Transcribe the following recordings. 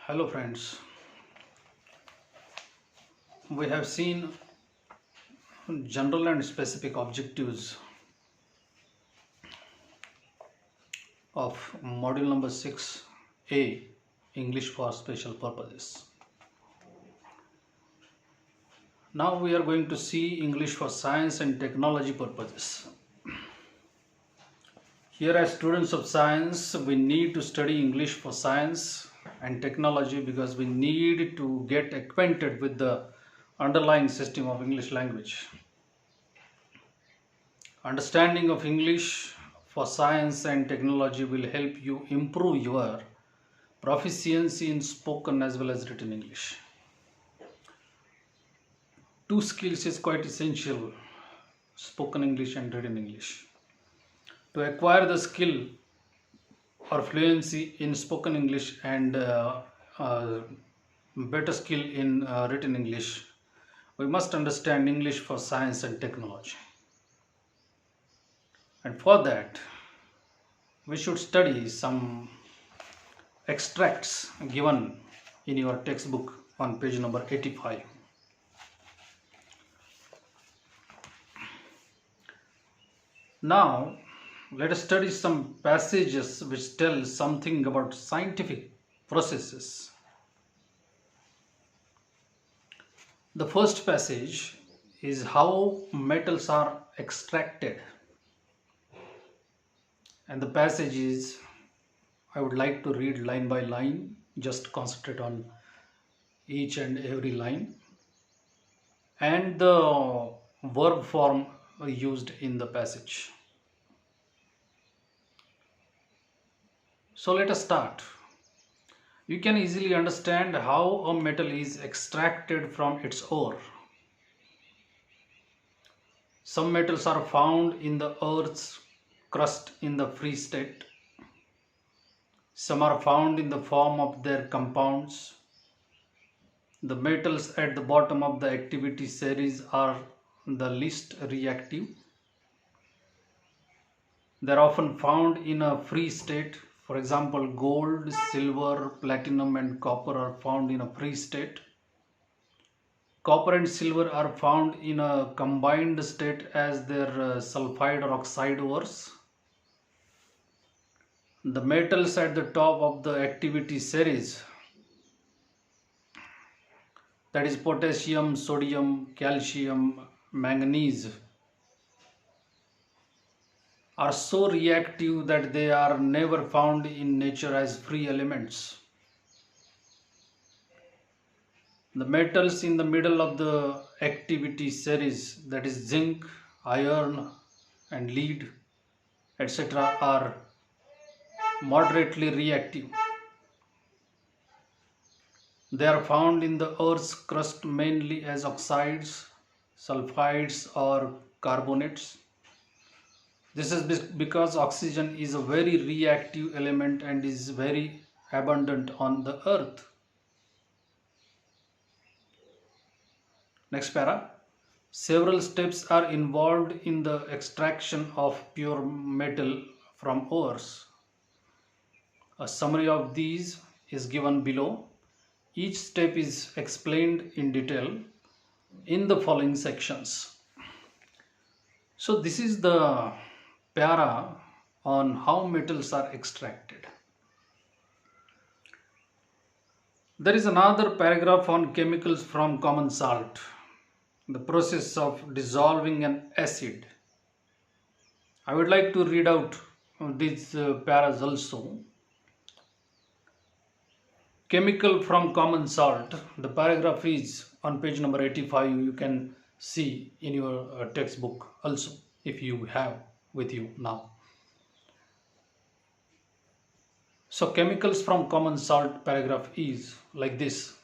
Hello friends, we have seen general and specific objectives of module number 6A, English for special purposes. Now we are going to see English for science and technology purposes. Here as students of science, we need to study English for science and technology because we need to get acquainted with the underlying system of English language. Understanding of English for science and technology will help you improve your proficiency in spoken as well as written English. Two skills is quite essential: spoken English and written English. To acquire the skill or fluency in spoken English and uh, better skill in written English, we must understand English for science and technology. And for that, we should study some extracts given in your textbook on page number 85. Now, let us study some passages which tell something about scientific processes. The first passage is how metals are extracted. And the passage is, I would like to read line by line, just concentrate on each and every line, and the verb form used in the passage. So let us start. You can easily understand how a metal is extracted from its ore. Some metals are found in the earth's crust in the free state. Some are found in the form of their compounds. The metals at the bottom of the activity series are the least reactive. They are often found in a free state. For example, gold, silver, platinum and copper are found in a free state. Copper and silver are found in a combined state as their sulfide or oxide ores. The metals at the top of the activity series, that is potassium, sodium, calcium, manganese, are so reactive that they are never found in nature as free elements. The metals in the middle of the activity series, that is zinc, iron and lead, etc., are moderately reactive. They are found in the Earth's crust mainly as oxides, sulfides or carbonates. This is because oxygen is a very reactive element and is very abundant on the Earth. Next para. Several steps are involved in the extraction of pure metal from ores. A summary of these is given below. Each step is explained in detail in the following sections. So this is the para on how metals are extracted. There is another paragraph on chemicals from common salt, the process of dissolving an acid. I would like to read out these paras also. Chemical from common salt. The paragraph is on page number 85. You can see in your textbook also if you have with you now. So chemicals from common salt paragraph is like this.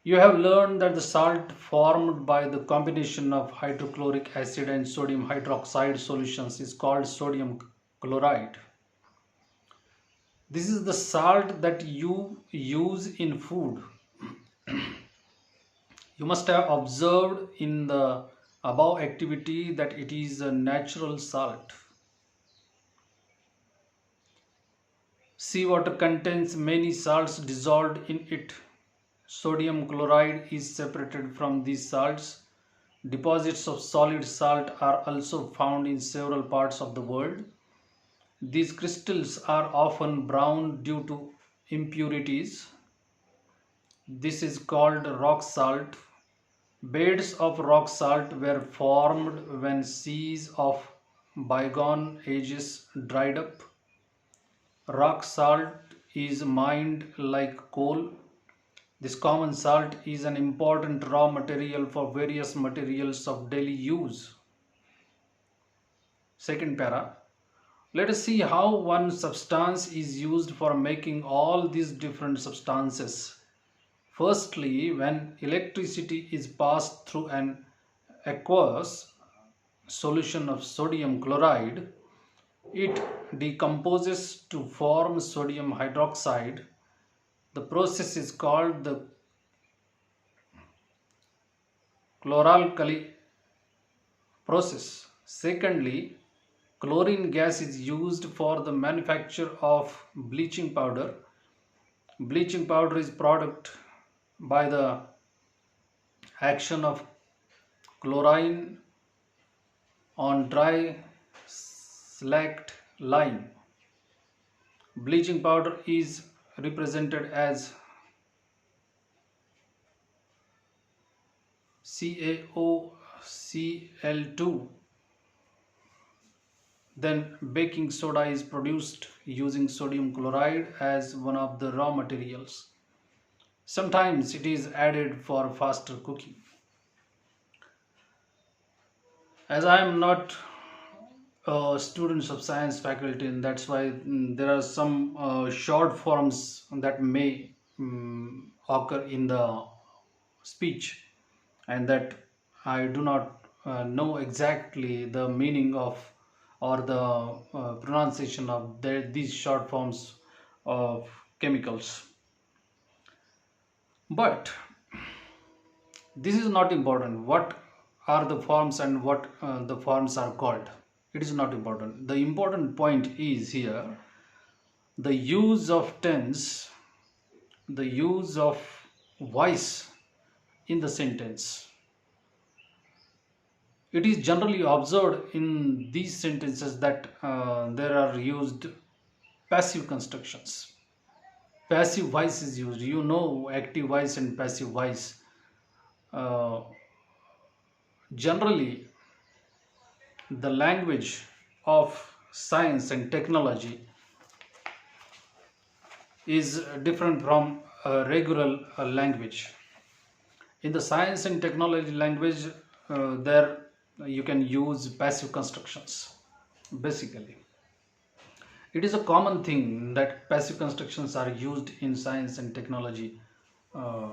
You have learned that the salt formed by the combination of hydrochloric acid and sodium hydroxide solutions is called sodium chloride. This is the salt that you use in food. You must have observed in the above activity that it is a natural salt. Seawater contains many salts dissolved in it. Sodium chloride is separated from these salts. Deposits of solid salt are also found in several parts of the world. These crystals are often brown due to impurities. This is called rock salt. Beds of rock salt were formed when seas of bygone ages dried up. Rock salt is mined like coal. This common salt is an important raw material for various materials of daily use. Second para. Let us see how one substance is used for making all these different substances. Firstly, when electricity is passed through an aqueous solution of sodium chloride, it decomposes to form sodium hydroxide. The process is called the chloralkali process. Secondly, chlorine gas is used for the manufacture of bleaching powder. Bleaching powder is product by the action of chlorine on dry slacked lime. Bleaching powder is represented as CaOCl2. Then baking soda is produced using sodium chloride as one of the raw materials. Sometimes it is added for faster cooking. As I am not students of science faculty, and that's why there are some short forms that may occur in the speech, and that I do not know exactly the meaning of or the pronunciation of these short forms of chemicals. But this is not important. What are the forms and what the forms are called? It is not important. The important point is here the use of tense, the use of voice in the sentence. It is generally observed in these sentences that there are used passive constructions. Passive voice is used. You know, active voice and passive voice. Uh, Generally, the language of science and technology is different from a regular language. In the science and technology language, there you can use passive constructions. Basically, it is a common thing that passive constructions are used in science and technology uh,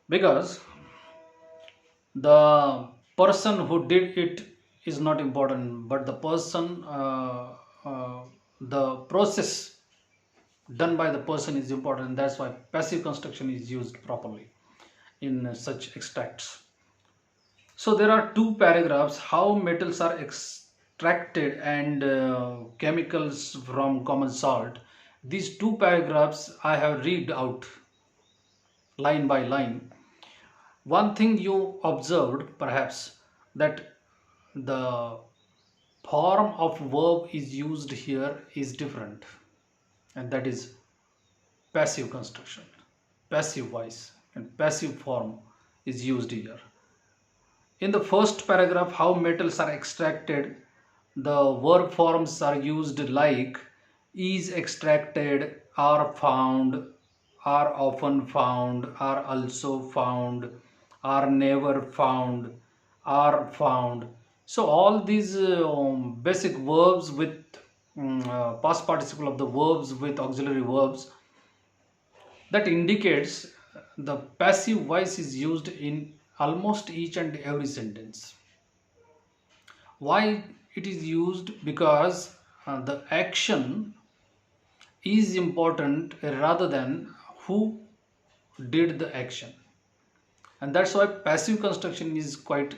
because the person who did it is not important, but the person, the process done by the person is important. That's why passive construction is used properly in such extracts. So there are two paragraphs: how metals are extracted and chemicals from common salt. These two paragraphs I have read out line by line. One thing you observed perhaps, that the form of verb is used here is different, and that is passive construction. Passive voice and passive form is used here. In the first paragraph, how metals are extracted, the verb forms are used like is extracted, are found, are often found, are also found, are never found, are found. So all these basic verbs with past participle of the verbs with auxiliary verbs, that indicates the passive voice is used in almost each and every sentence. Why it is used? Because the action is important rather than who did the action, and that's why passive construction is quite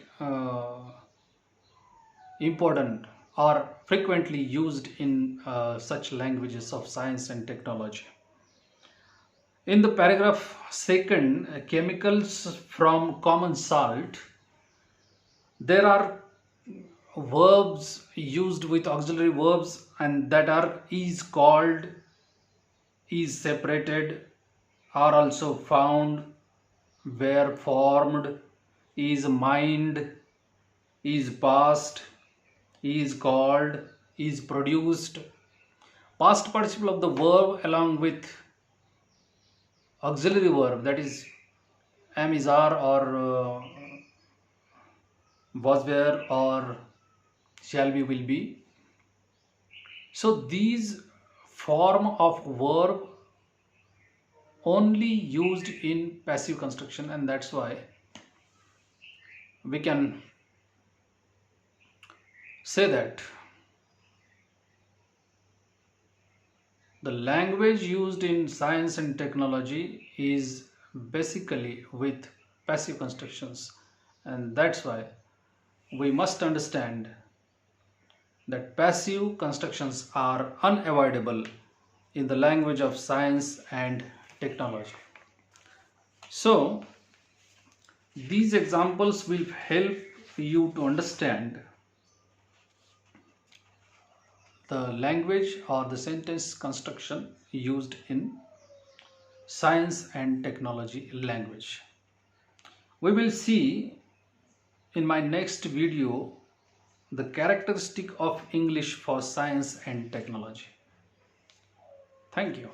important are frequently used in such languages of science and technology. In the paragraph second, chemicals from common salt, there are verbs used with auxiliary verbs, and that are is called, is separated, are also found, were formed, is mined, is passed, is called, is produced. Past participle of the verb along with auxiliary verb, that is am, is, are, or was, were, or shall be, will be. So these form of verb only used in passive construction, and that's why we can say that the language used in science and technology is basically with passive constructions, and that's why we must understand that passive constructions are unavoidable in the language of science and technology. So these examples will help you to understand the language or the sentence construction used in science and technology language. We will see in my next video the characteristic of English for science and technology. Thank you.